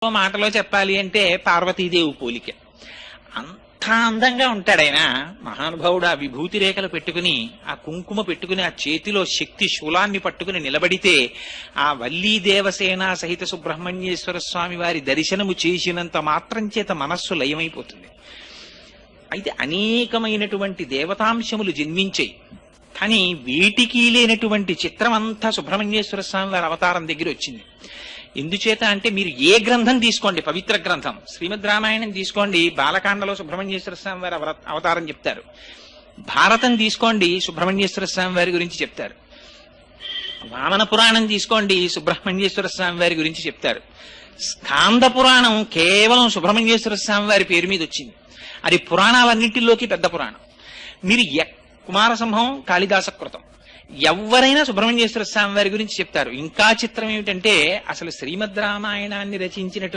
మాటలో చెప్పాలి అంటే పార్వతీదేవి పోలిక. అంత అందంగా ఉంటాడు ఆయన మహానుభావుడు. ఆ విభూతి రేఖలు పెట్టుకుని, ఆ కుంకుమ పెట్టుకుని, ఆ చేతిలో శక్తి శూలాన్ని పట్టుకుని నిలబడితే ఆ వల్లీ దేవసేన సహిత సుబ్రహ్మణ్యేశ్వర స్వామి వారి దర్శనము చేసినంత మాత్రం చేత మనస్సు లయమైపోతుంది. అయితే అనేకమైనటువంటి దేవతాంశములు జన్మించాయి. కానీ వీటికి లేనటువంటి చిత్రం అంతా సుబ్రహ్మణ్యేశ్వర స్వామి వారి అవతారం దగ్గర వచ్చింది. ఎందుచేత అంటే మీరు ఏ గ్రంథం తీసుకోండి, పవిత్ర గ్రంథం శ్రీమద్ రామాయణం తీసుకోండి, బాలకాండలో సుబ్రహ్మణ్యేశ్వర స్వామి వారి అవతారం చెప్తారు. భారతం తీసుకోండి, సుబ్రహ్మణ్యేశ్వర స్వామి వారి గురించి చెప్తారు. వామన పురాణం తీసుకోండి, సుబ్రహ్మణ్యేశ్వర స్వామి వారి గురించి చెప్తారు. స్కాంద పురాణం కేవలం సుబ్రహ్మణ్యేశ్వర స్వామి వారి పేరు మీద వచ్చింది. అది పురాణాలన్నింటిలోకి పెద్ద పురాణం. మీరు కుమార సంభవం, కాళిదాస కృతం, ఎవరైనా సుబ్రహ్మణ్యేశ్వర స్వామి వారి గురించి చెప్తారు. ఇంకా చిత్రం ఏమిటంటే అసలు శ్రీమద్ రామాయణాన్ని రచించినటువంటి